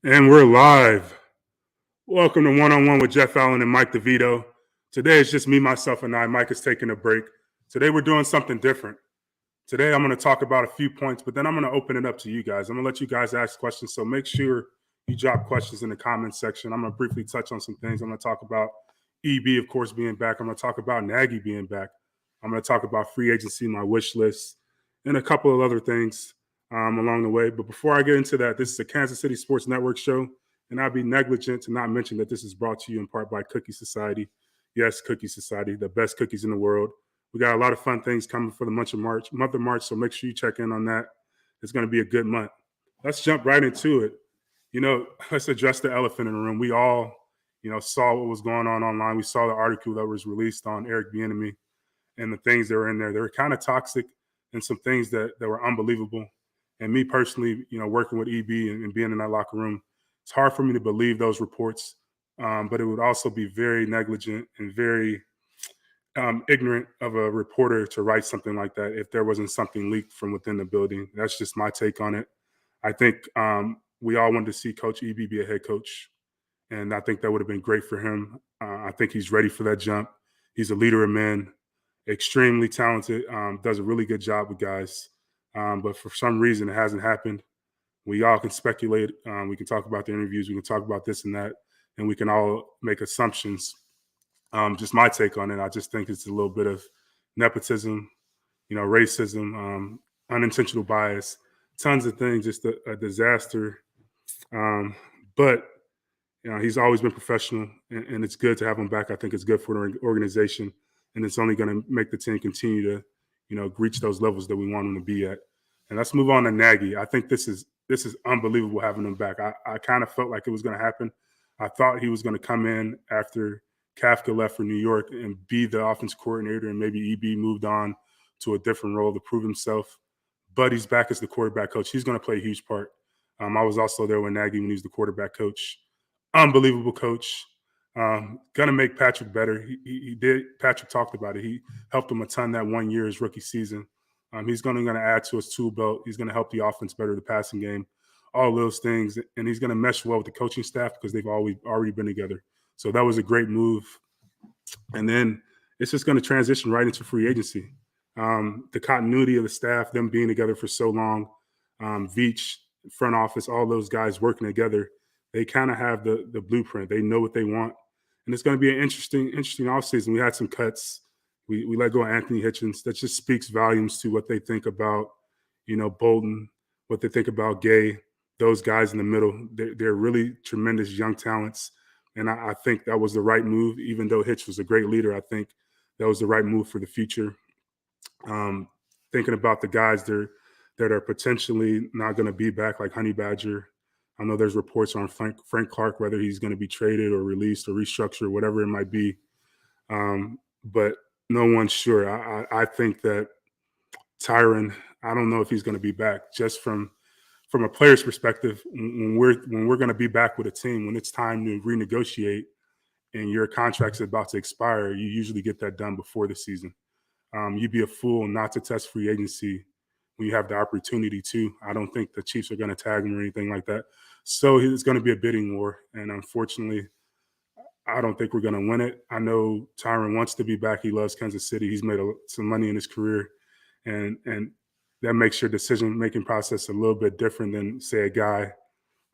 And we're live. Welcome to One on One with Jeff Allen and Mike DeVito. Today it's just me, myself, and I. Mike is taking a break. Today we're doing something different. Today I'm going to talk about a few points, but then I'm going to open it up to you guys. I'm going to let you guys ask questions. So make sure you drop questions in the comments section. I'm going to briefly touch on some things. I'm going to talk about EB, of course, being back. I'm going to talk about Nagy being back. I'm going to talk about free agency, my wish list, and a couple of other things along the way. But before I get into that, this is a Kansas City Sports Network show, and I'd be negligent to not mention that this is brought to you in part by Cookie Society. Yes, Cookie Society, the best cookies in the world. We got a lot of fun things coming for the month of March, so make sure you check in on that. It's going to be a good month. Let's jump right into it. Let's address the elephant in the room. We all, saw what was going on online. We saw the article that was released on Eric Bieniemy and the things that were in there. They were kind of toxic and some things that were unbelievable. And me personally, working with EB and being in that locker room, it's hard for me to believe those reports. But it would also be very negligent and very ignorant of a reporter to write something like that if there wasn't something leaked from within the building. That's just my take on it. I think we all wanted to see Coach EB be a head coach, and I think that would have been great for him. I think he's ready for that jump. He's a leader of men, extremely talented, does a really good job with guys. But for some reason, it hasn't happened. We all can speculate. We can talk about the interviews. We can talk about this and that, and we can all make assumptions. Just my take on it. I just think it's a little bit of nepotism, racism, unintentional bias, tons of things, just a disaster. But he's always been professional, and it's good to have him back. I think it's good for the organization, and it's only going to make the team continue to, reach those levels that we want them to be at. And let's move on to Nagy. I think this is unbelievable having him back. I kind of felt like it was going to happen. I thought he was going to come in after Kafka left for New York and be the offense coordinator, and maybe EB moved on to a different role to prove himself. But he's back as the quarterback coach. He's going to play a huge part. I was also there with Nagy when he was the quarterback coach. Unbelievable coach. Gonna make Patrick better. He did. Patrick talked about it. He helped him a ton that 1 year his rookie season. He's going to add to his tool belt. He's going to help the offense better, the passing game, all those things, and he's going to mesh well with the coaching staff because they've already been together. So that was a great move. And then it's just going to transition right into free agency. The continuity of the staff, them being together for so long, Veach, front office, all those guys working together, they kind of have the blueprint. They know what they want. And it's going to be an interesting offseason. We had some cuts. We let go of Anthony Hitchens. That just speaks volumes to what they think about, Bolton, what they think about Gay, those guys in the middle. They're really tremendous young talents. And I think that was the right move. Even though Hitch was a great leader, I think that was the right move for the future. Thinking about the guys that are potentially not going to be back, like Honey Badger. I know there's reports on Frank Clark, whether he's going to be traded or released or restructured, whatever it might be. But no one's sure. I think that Tyron, I don't know if he's going to be back. Just from a player's perspective, when we're going to be back with a team, when it's time to renegotiate and your contract's about to expire, you usually get that done before the season. You'd be a fool not to test free agency when you have the opportunity to. I don't think the Chiefs are going to tag him or anything like that. So it's going to be a bidding war. And unfortunately, I don't think we're going to win it. I know Tyron wants to be back. He loves Kansas City. He's made some money in his career. And that makes your decision-making process a little bit different than, say, a guy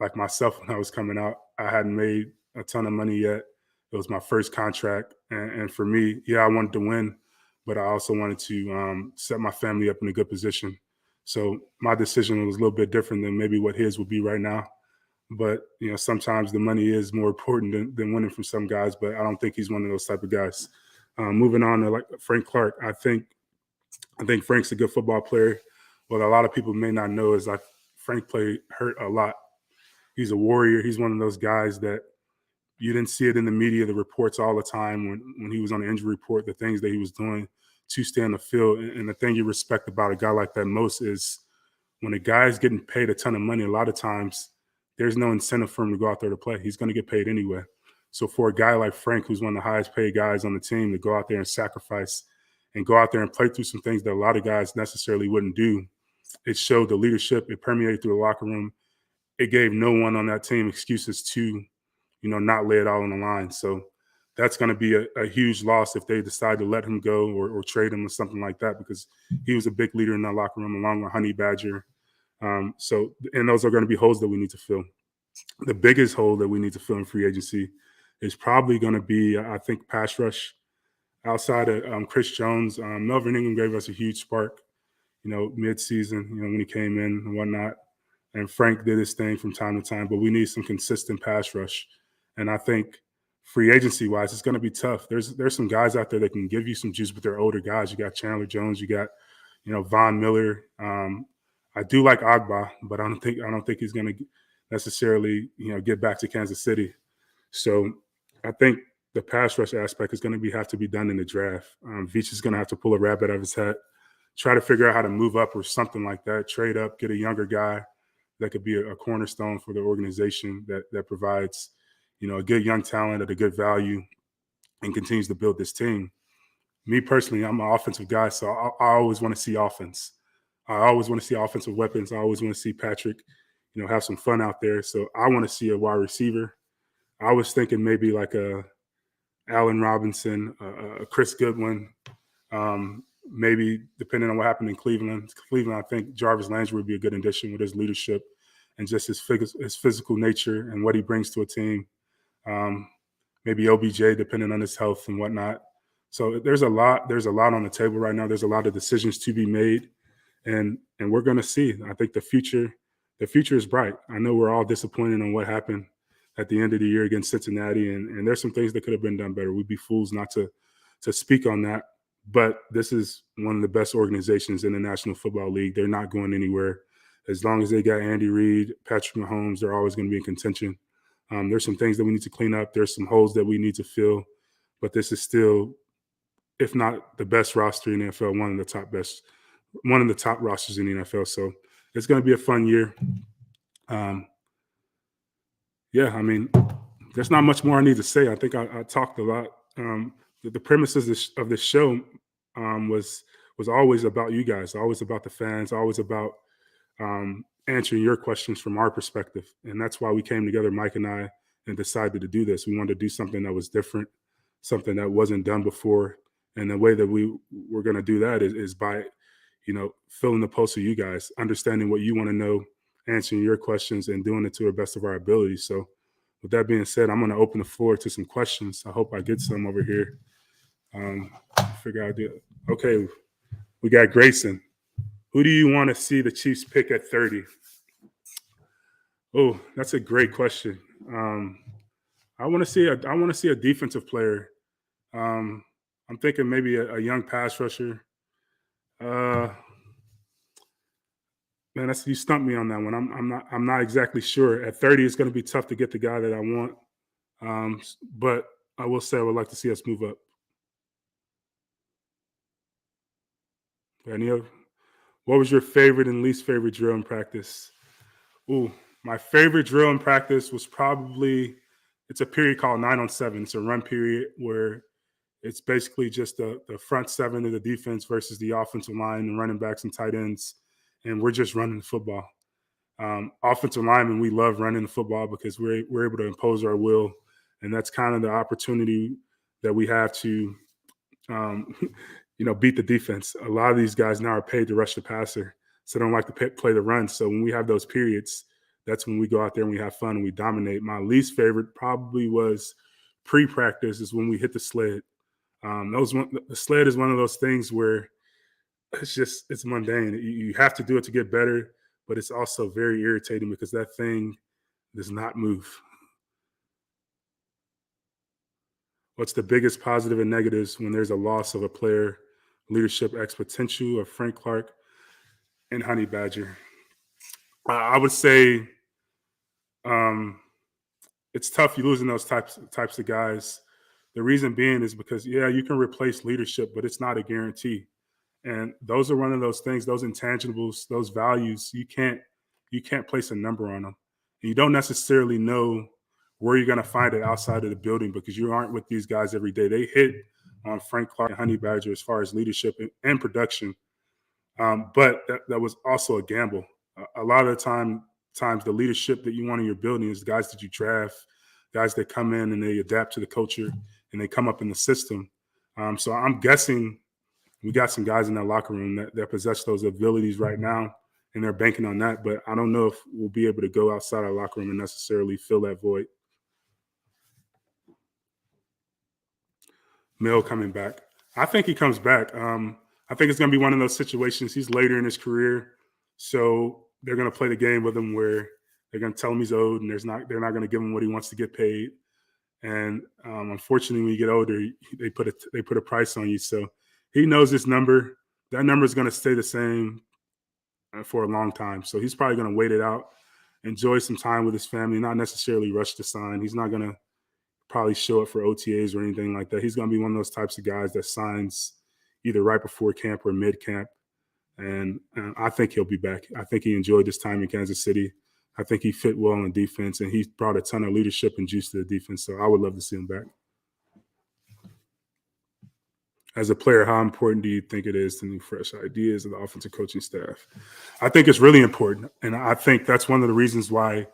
like myself when I was coming out. I hadn't made a ton of money yet. It was my first contract. And for me, I wanted to win, but I also wanted to set my family up in a good position. So my decision was a little bit different than maybe what his would be right now. But, sometimes the money is more important than winning from some guys, but I don't think he's one of those type of guys. Moving on to like Frank Clark, I think Frank's a good football player. What a lot of people may not know is Frank played hurt a lot. He's a warrior. He's one of those guys that you didn't see it in the media, the reports all the time when he was on the injury report, the things that he was doing to stay on the field. And the thing you respect about a guy like that most is when a guy is getting paid a ton of money, a lot of times there's no incentive for him to go out there to play. He's going to get paid anyway. So for a guy like Frank, who's one of the highest paid guys on the team, to go out there and sacrifice and go out there and play through some things that a lot of guys necessarily wouldn't do, it showed the leadership. It permeated through the locker room. it gave no one on that team excuses to, not lay it all on the line. So that's going to be a huge loss if they decide to let him go or trade him or something like that, because he was a big leader in that locker room along with Honey Badger. And those are going to be holes that we need to fill. The biggest hole that we need to fill in free agency is probably going to be, I think, pass rush. Outside of Chris Jones, Melvin Ingram gave us a huge spark, mid-season, when he came in and whatnot. And Frank did his thing from time to time, but we need some consistent pass rush. And I think free agency-wise, it's going to be tough. There's some guys out there that can give you some juice, but they're older guys. You got Chandler Jones, you got, Von Miller. I do like Agba, but I don't think he's going to necessarily, get back to Kansas City. So I think the pass rush aspect is going to have to be done in the draft. Veach is going to have to pull a rabbit out of his hat, try to figure out how to move up or something like that, trade up, get a younger guy that could be a cornerstone for the organization that provides, a good young talent at a good value and continues to build this team. Me personally, I'm an offensive guy, so I always want to see offense. I always want to see offensive weapons. I always want to see Patrick, have some fun out there. So I want to see a wide receiver. I was thinking maybe like a Allen Robinson, Chris Goodwin, maybe depending on what happened in Cleveland. I think Jarvis Landry would be a good addition with his leadership and just his physical nature and what he brings to a team. Maybe OBJ, depending on his health and whatnot. So there's a lot on the table right now. There's a lot of decisions to be made, and we're going to see. I think the future is bright. I know we're all disappointed on what happened at the end of the year against Cincinnati, and there's some things that could have been done better. We'd be fools not to speak on that. But this is one of the best organizations in the National Football League. They're not going anywhere. As long as they got Andy Reid, Patrick Mahomes, they're always going to be in contention. There's some things that we need to clean up. There's some holes that we need to fill. But this is still, if not the best roster in the NFL, one of the top rosters in the NFL. So it's going to be a fun year. There's not much more I need to say. I think I talked a lot. The premise of this show was always about you guys, always about the fans, always about answering your questions from our perspective. And that's why we came together, Mike and I, and decided to do this. We wanted to do something that was different, something that wasn't done before. And the way that we were going to do that is by, filling the posts of you guys, understanding what you want to know, answering your questions, and doing it to the best of our ability. So with that being said, I'm going to open the floor to some questions. I hope I get some over here. Figure out okay, we got Grayson. Who do you want to see the Chiefs pick at 30? Oh, that's a great question. I want to see a defensive player. I'm thinking maybe a young pass rusher. Man, you stumped me on that one. I'm not exactly sure. At 30, it's going to be tough to get the guy that I want. But I will say I would like to see us move up. What was your favorite and least favorite drill in practice? Ooh, my favorite drill in practice was probably, it's a period called 9-on-7. It's a run period where it's basically just the front seven of the defense versus the offensive line, the running backs and tight ends, and we're just running the football. Offensive linemen, we love running the football because we're able to impose our will, and that's kind of the opportunity that we have to beat the defense. A lot of these guys now are paid to rush the passer, so they don't like to play the run. So when we have those periods, that's when we go out there and we have fun and we dominate. My least favorite probably was pre-practice is when we hit the sled. The sled is one of those things where it's mundane. You have to do it to get better, but it's also very irritating because that thing does not move. What's the biggest positive and negatives when there's a loss of a player, leadership, X potential of Frank Clark and Honey Badger? I would say it's tough. You losing those types of guys. The reason being is because, you can replace leadership, but it's not a guarantee. And those are one of those things, those intangibles, those values, you can't place a number on them. And you don't necessarily know where you're going to find it outside of the building because you aren't with these guys every day. They hit on Frank Clark and Honey Badger as far as leadership and production. But that was also a gamble. A lot of the time, times the leadership that you want in your building is guys that you draft, guys that come in and they adapt to the culture and they come up in the system. So I'm guessing we got some guys in that locker room that possess those abilities right now, and they're banking on that. But I don't know if we'll be able to go outside our locker room and necessarily fill that void. Mill coming back. I think he comes back. I think it's going to be one of those situations. He's later in his career, so they're going to play the game with him where they're going to tell him he's owed, and they're not going to give him what he wants to get paid. And unfortunately, when you get older, they put a price on you. So he knows his number. That number is going to stay the same for a long time. So he's probably going to wait it out, enjoy some time with his family, not necessarily rush to sign. He's not going to probably show up for OTAs or anything like that. He's going to be one of those types of guys that signs either right before camp or mid camp. And I think he'll be back. I think he enjoyed his time in Kansas City. I think he fit well in defense, and he brought a ton of leadership and juice to the defense. So I would love to see him back. As a player, how important do you think it is to new fresh ideas of the offensive coaching staff? I think it's really important. And I think that's one of the reasons why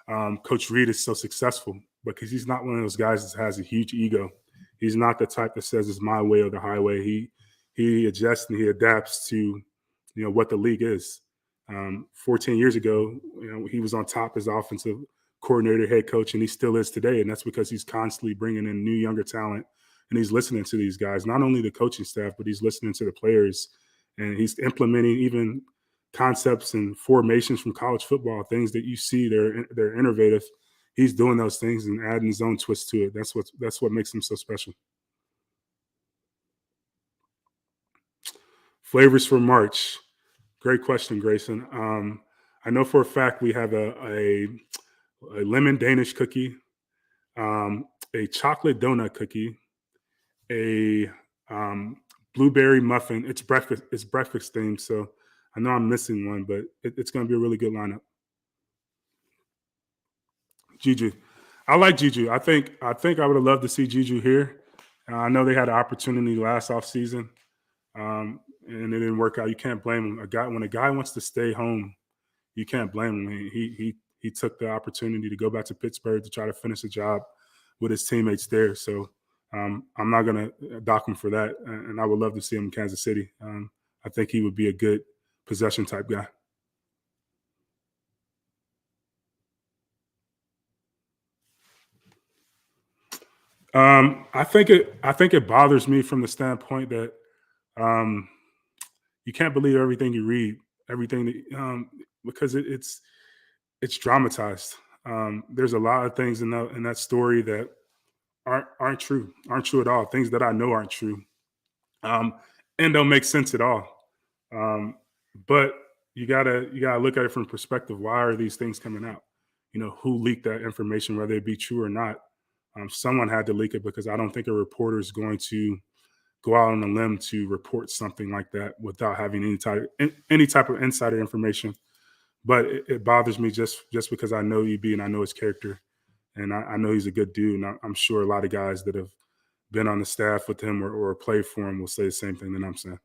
Coach Reed is so successful, because he's not one of those guys that has a huge ego. He's not the type that says it's my way or the highway. He adjusts and he adapts to, what the league is. 14 years ago, he was on top as offensive coordinator, head coach, and he still is today. And that's because he's constantly bringing in new, younger talent, and he's listening to these guys, not only the coaching staff, but he's listening to the players, and he's implementing even concepts and formations from college football, things that you see they're innovative. He's doing those things and adding his own twist to it. That's what makes him so special. Flavors for March. Great question, Grayson. I know for a fact we have a lemon Danish cookie, a chocolate donut cookie, a blueberry muffin. It's breakfast themed, so I know I'm missing one, but it's going to be a really good lineup. Juju. I like Juju. I think I would have loved to see Juju here. I know they had an opportunity last offseason, and it didn't work out. You can't blame him. When a guy wants to stay home, you can't blame him. He took the opportunity to go back to Pittsburgh to try to finish the job with his teammates there. So I'm not going to dock him for that, and I would love to see him in Kansas City. I think he would be a good possession type guy. I think it bothers me from the standpoint that you can't believe everything you read, because it's dramatized. There's a lot of things in that story that aren't true at all. Things that I know aren't true, and don't make sense at all. But you gotta look at it from perspective. Why are these things coming out? Who leaked that information, whether it be true or not. Someone had to leak it, because I don't think a reporter is going to go out on a limb to report something like that without having any type of insider information. But it bothers me just because I know EB and I know his character, and I know he's a good dude. And I'm sure a lot of guys that have been on the staff with him or played for him will say the same thing that I'm saying.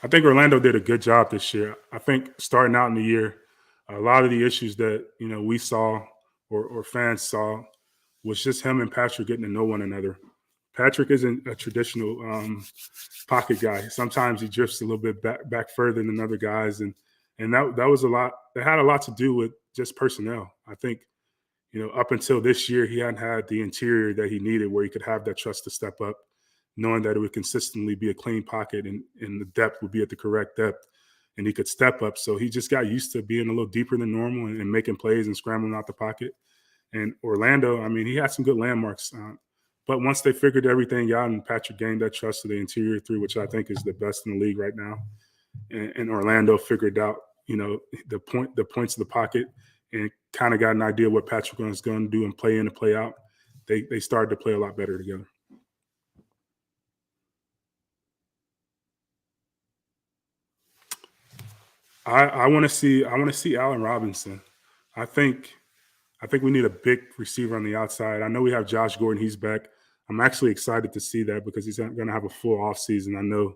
I think Orlando did a good job this year. I think starting out in the year, a lot of the issues that we saw or fans saw was just him and Patrick getting to know one another. Patrick isn't a traditional pocket guy. Sometimes he drifts a little bit back further than other guys, and that was a lot. It had a lot to do with just personnel. I think up until this year, he hadn't had the interior that he needed, where he could have that trust to step up, knowing that it would consistently be a clean pocket and the depth would be at the correct depth, and he could step up. So he just got used to being a little deeper than normal and making plays and scrambling out the pocket. And Orlando, I mean, he had some good landmarks. But once they figured everything out and Patrick gained that trust of the interior three, which I think is the best in the league right now, and Orlando figured out, the points of the pocket and kind of got an idea what Patrick was going to do and play in and play out, they started to play a lot better together. I want to see Allen Robinson. I think we need a big receiver on the outside. I know we have Josh Gordon. He's back. I'm actually excited to see that because he's going to have a full offseason. I know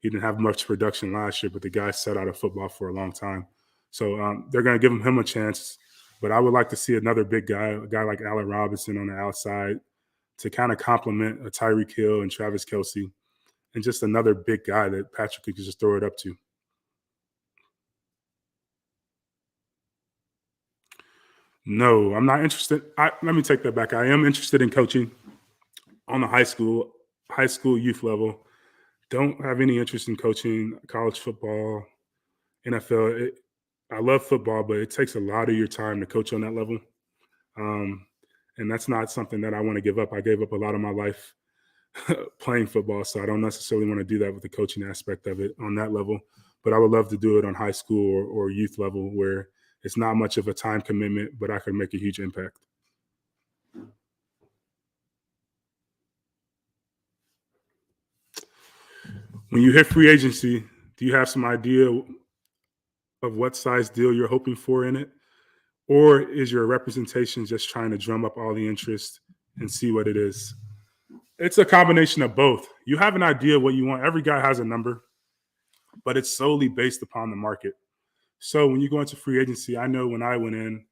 He didn't have much production last year, but the guy sat out of football for a long time. So they're going to give him a chance. But I would like to see another big guy, a guy like Allen Robinson on the outside, to kind of complement a Tyreek Hill and Travis Kelce, and just another big guy that Patrick could just throw it up to. No, I'm not interested. Let me take that back. I am interested in coaching on the high school youth level. Don't have any interest in coaching college football, NFL. I love football, but it takes a lot of your time to coach on that level. And that's not something that I want to give up. I gave up a lot of my life playing football, so I don't necessarily want to do that with the coaching aspect of it on that level. But I would love to do it on high school or youth level where it's not much of a time commitment, but I can make a huge impact. When you hit free agency, do you have some idea of what size deal you're hoping for in it? Or is your representation just trying to drum up all the interest and see what it is? It's a combination of both. You have an idea of what you want. Every guy has a number, but it's solely based upon the market. So when you go into free agency, I know when I went in,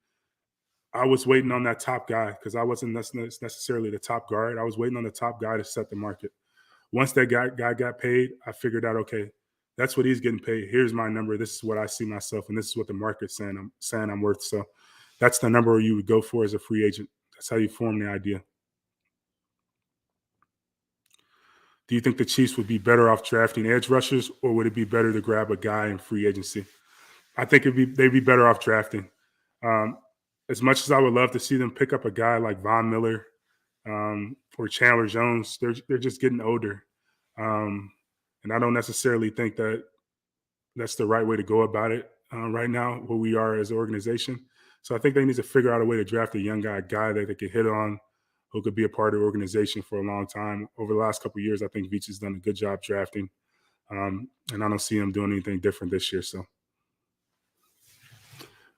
I was waiting on that top guy because I wasn't necessarily the top guard. I was waiting on the top guy to set the market. Once that guy got paid, I figured out, okay, that's what he's getting paid. Here's my number. This is what I see myself, and this is what the market's saying I'm worth. So that's the number you would go for as a free agent. That's how you form the idea. Do you think the Chiefs would be better off drafting edge rushers, or would it be better to grab a guy in free agency? I think they'd be better off drafting. As much as I would love to see them pick up a guy like Von Miller or Chandler Jones, they're just getting older. And I don't necessarily think that that's the right way to go about it right now, where we are as an organization. So I think they need to figure out a way to draft a young guy, that they could hit on, who could be a part of the organization for a long time. Over the last couple of years, I think Veach has done a good job drafting, and I don't see him doing anything different this year. So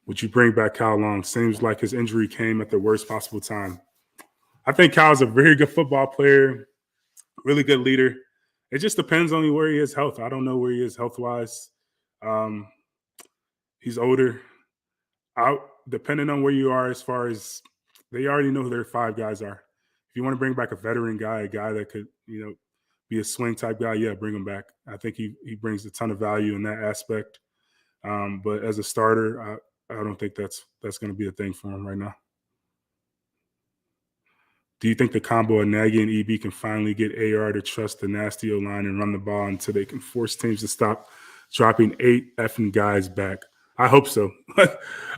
would you bring back Kyle Long? Seems like his injury came at the worst possible time. I think Kyle's a very good football player, really good leader. It just depends on where he is health. I don't know where he is health-wise. He's older. Depending on where you are, as far as they already know who their five guys are. If you want to bring back a veteran guy, a guy that could, be a swing type guy, yeah, bring him back. I think he brings a ton of value in that aspect. But as a starter, I don't think that's going to be a thing for him right now. Do you think the combo of Nagy and EB can finally get AR to trust the nasty O-line and run the ball until they can force teams to stop dropping 8 effing guys back? I hope so.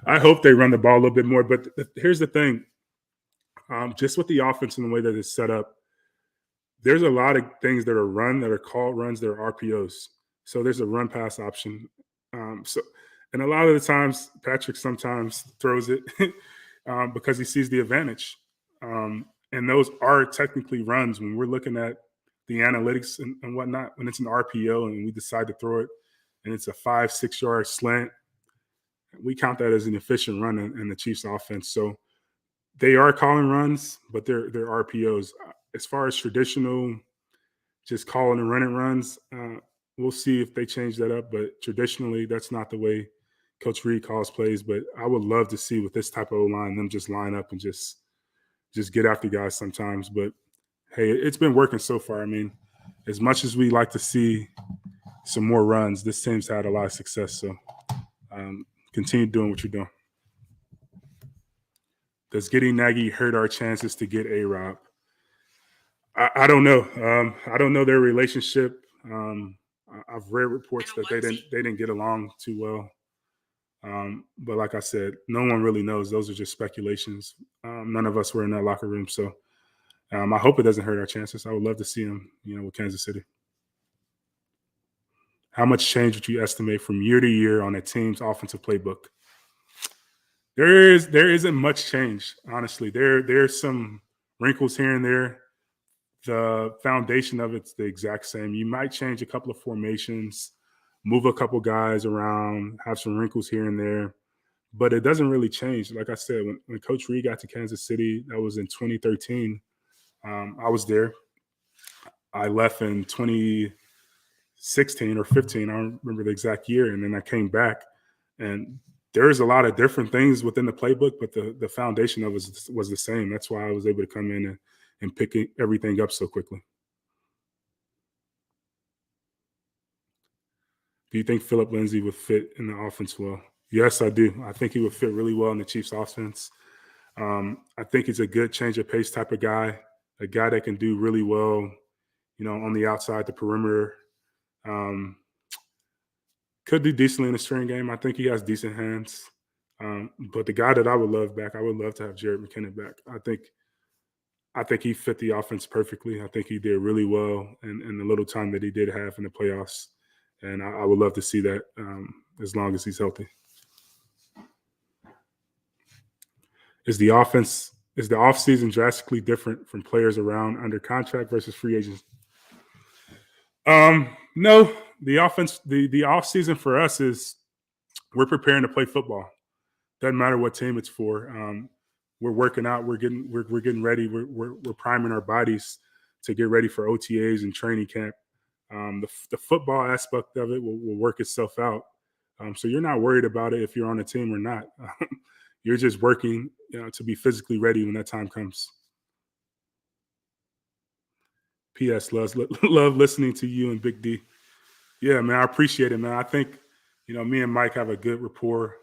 I hope they run the ball a little bit more. But here's the thing. Just with the offense and the way that it's set up, there's a lot of things that are called runs, that are RPOs. So there's a run pass option. And a lot of the times, Patrick sometimes throws it because he sees the advantage. And those are technically runs when we're looking at the analytics and whatnot. When it's an RPO and we decide to throw it and it's a 5-6 yard slant, we count that as an efficient run in the Chiefs offense. So they are calling runs, but they're RPOs. As far as traditional, just calling and running runs, we'll see if they change that up. But traditionally, that's not the way Coach Reid calls plays. But I would love to see with this type of O-line, them just line up and just get after guys sometimes. But, hey, it's been working so far. I mean, as much as we like to see some more runs, this team's had a lot of success. So continue doing what you're doing. Does getting Nagy hurt our chances to get A-Rob? I don't know. I don't know their relationship. I've read reports that they didn't get along too well. But like I said, no one really knows. Those are just speculations. None of us were in that locker room. So I hope it doesn't hurt our chances. I would love to see him, with Kansas City. How much change would you estimate from year to year on a team's offensive playbook? There isn't much change, honestly. There's some wrinkles here and there. The foundation of it's the exact same. You might change a couple of formations, move a couple guys around, have some wrinkles here and there, but it doesn't really change. Like I said, when Coach Reid got to Kansas City, that was in 2013. I was there. I left in 2017 16 or 15. I don't remember the exact year. And then I came back, and there's a lot of different things within the playbook, but the foundation of it was the same. That's why I was able to come in and pick everything up so quickly. Do you think Philip Lindsay would fit in the offense well? Yes, I do. I think he would fit really well in the Chiefs offense. I think he's a good change of pace type of guy, a guy that can do really well, on the outside, the perimeter. Could do decently in the string game. I think he has decent hands. But the guy that I would love back, I would love to have Jared McKinnon back. I think he fit the offense perfectly. I think he did really well in the little time that he did have in the playoffs. And I would love to see that as long as he's healthy. Is the offseason drastically different from players around under contract versus free agents? No, the offseason for us is we're preparing to play football. Doesn't matter what team it's for. We're working out. We're getting ready. We're priming our bodies to get ready for OTAs and training camp. The football aspect of it will work itself out. So you're not worried about it if you're on a team or not. You're just working, to be physically ready when that time comes. P.S. Love listening to you and Big D. Yeah, man, I appreciate it, man. I think, me and Mike have a good rapport.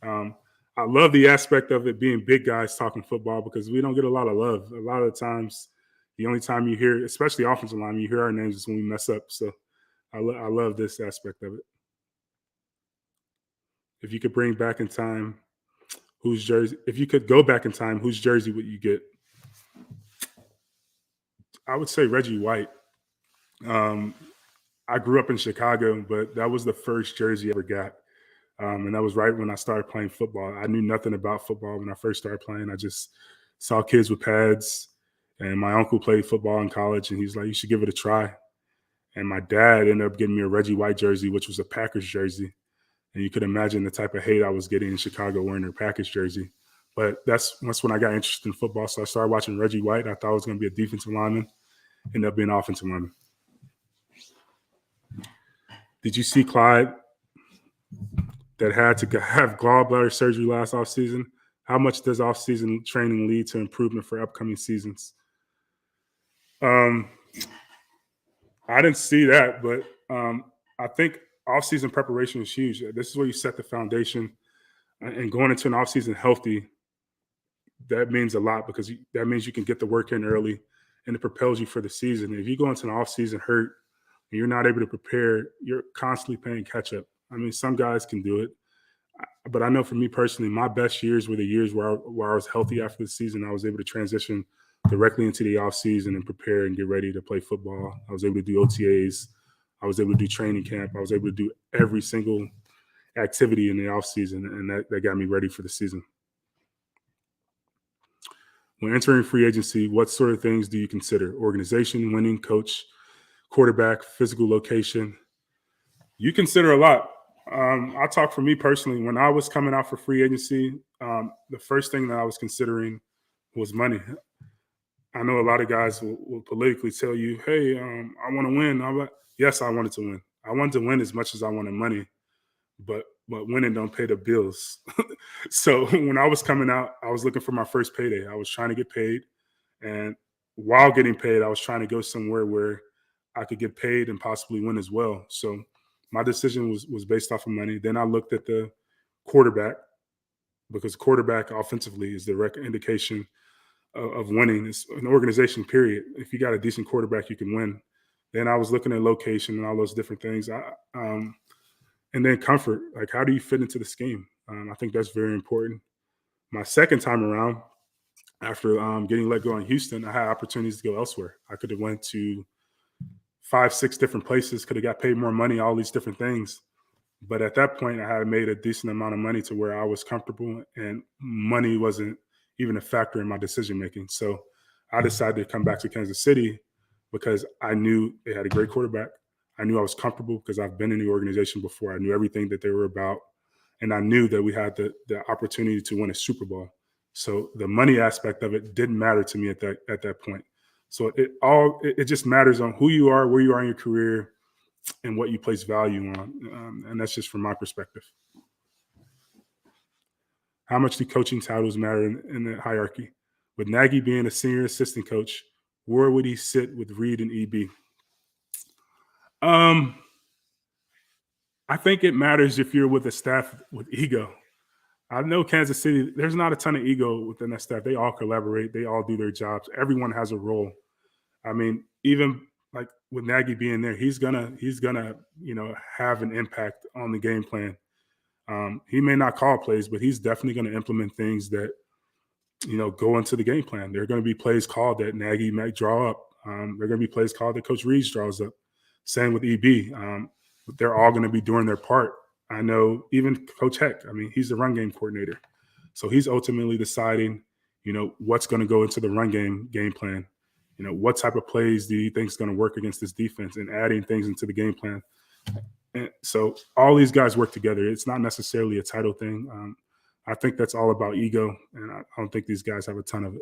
I love the aspect of it being big guys talking football because we don't get a lot of love. A lot of the times, the only time you hear, especially offensive line, you hear our names is when we mess up. So I love this aspect of it. If you could bring back in time, if you could go back in time, whose jersey would you get? I would say Reggie White. I grew up in Chicago, but that was the first jersey I ever got. And that was right when I started playing football. I knew nothing about football when I first started playing. I just saw kids with pads, and my uncle played football in college, and he's like, you should give it a try. And my dad ended up getting me a Reggie White jersey, which was a Packers jersey. And you could imagine the type of hate I was getting in Chicago wearing their Packers jersey. But that's when I got interested in football. So I started watching Reggie White. I thought I was going to be a defensive lineman. Ended up being an offensive lineman. Did you see Clyde that had to have gallbladder surgery last offseason? How much does offseason training lead to improvement for upcoming seasons? I didn't see that, but I think offseason preparation is huge. This is where you set the foundation. And going into an offseason healthy, that means a lot because that means you can get the work in early, and it propels you for the season. If you go into an offseason hurt and you're not able to prepare, you're constantly playing catch up. I mean, some guys can do it, but I know for me personally, my best years were the years where I was healthy after the season. I was able to transition directly into the offseason and prepare and get ready to play football. I was able to do OTAs. I was able to do training camp. I was able to do every single activity in the offseason, and that got me ready for the season. When entering free agency, what sort of things do you consider? Organization, winning, coach, quarterback, physical location? You consider a lot. I'll talk for me personally. When I was coming out for free agency, the first thing that I was considering was money. I know a lot of guys will politically tell you, hey, I want to win. Yes, I wanted to win. I wanted to win as much as I wanted money, but winning don't pay the bills. So when I was coming out, I was looking for my first payday. I was trying to get paid. And while getting paid, I was trying to go somewhere where I could get paid and possibly win as well. So my decision was based off of money. Then I looked at the quarterback because quarterback offensively is the direct indication of winning. It's an organization, period. If you got a decent quarterback, you can win. Then I was looking at location and all those different things. And then comfort, like how do you fit into the scheme? I think that's very important. My second time around, after getting let go in Houston, I had opportunities to go elsewhere. I could have went to 5-6 different places, could have got paid more money, all these different things. But at that point, I had made a decent amount of money to where I was comfortable, and money wasn't even a factor in my decision-making. So I decided to come back to Kansas City because I knew they had a great quarterback. I knew I was comfortable because I've been in the organization before. I knew everything that they were about. And I knew that we had the opportunity to win a Super Bowl. So the money aspect of it didn't matter to me at that point. So it just matters on who you are, where you are in your career, and what you place value on. And that's just from my perspective. How much do coaching titles matter in the hierarchy? With Nagy being a senior assistant coach, where would he sit with Reed and EB? I think it matters if you're with a staff with ego. I know Kansas City, there's not a ton of ego within that staff. They all collaborate. They all do their jobs. Everyone has a role. I mean, even like with Nagy being there, he's gonna have an impact on the game plan. He may not call plays, but he's definitely going to implement things that go into the game plan. There are going to be plays called that Nagy might draw up. There are going to be plays called that Coach Reeves draws up. Same with EB. But they're all going to be doing their part. I know even Coach Heck, I mean, he's the run game coordinator. So he's ultimately deciding, what's going to go into the run game plan. What type of plays do you think is going to work against this defense, and adding things into the game plan. And so all these guys work together. It's not necessarily a title thing. I think that's all about ego, and I don't think these guys have a ton of it.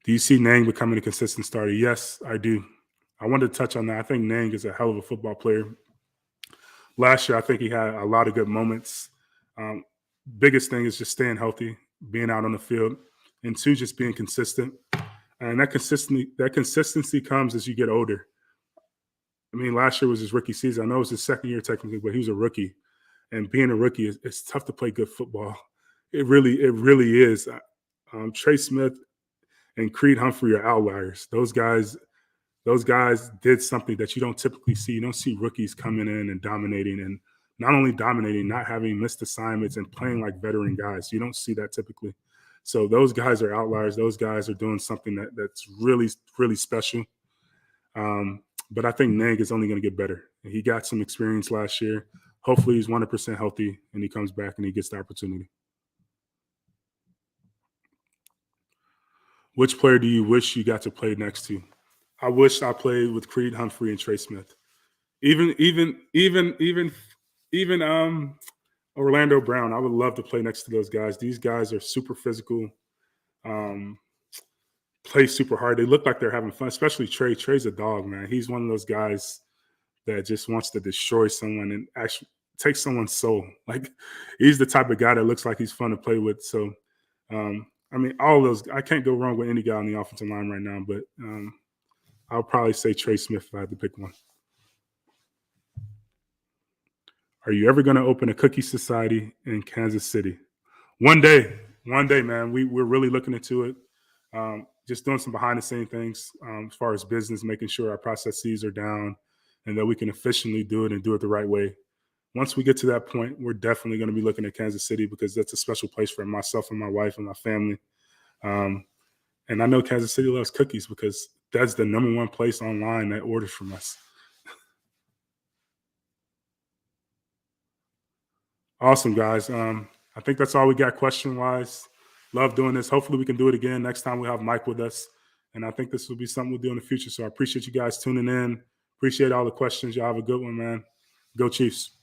Do you see Nang becoming a consistent starter? Yes, I do. I wanted to touch on that. I think Nang is a hell of a football player. Last year, I think he had a lot of good moments. Biggest thing is just staying healthy, being out on the field, and two, just being consistent. And that consistency comes as you get older. I mean, last year was his rookie season. I know it was his second year technically, but he was a rookie. And being a rookie, it's tough to play good football. It really is. Trey Smith and Creed Humphrey are outliers. Those guys did something that you don't typically see. You don't see rookies coming in and dominating, and not only dominating, not having missed assignments and playing like veteran guys. You don't see that typically. So those guys are outliers. Those guys are doing something that's really, really special. But I think Nang is only going to get better. He got some experience last year. Hopefully he's 100% healthy and he comes back and he gets the opportunity. Which player do you wish you got to play next to? I wish I played with Creed Humphrey and Trey Smith. Even Orlando Brown. I would love to play next to those guys. These guys are super physical, play super hard. They look like they're having fun, especially Trey. Trey's a dog, man. He's one of those guys that just wants to destroy someone and actually take someone's soul. Like, he's the type of guy that looks like he's fun to play with. So, I mean, all those, I can't go wrong with any guy on the offensive line right now, but I'll probably say Trey Smith if I had to pick one. Are you ever going to open a cookie society in Kansas City? One day, man. We're really looking into it. Just doing some behind the scenes things as far as business, making sure our processes are down and that we can efficiently do it and do it the right way. Once we get to that point, we're definitely going to be looking at Kansas City because that's a special place for myself and my wife and my family. And I know Kansas City loves cookies because that's the number one place online that orders from us. Awesome, guys. I think that's all we got question-wise. Love doing this. Hopefully we can do it again. Next time we'll have Mike with us. And I think this will be something we'll do in the future. So I appreciate you guys tuning in. Appreciate all the questions. Y'all have a good one, man. Go Chiefs.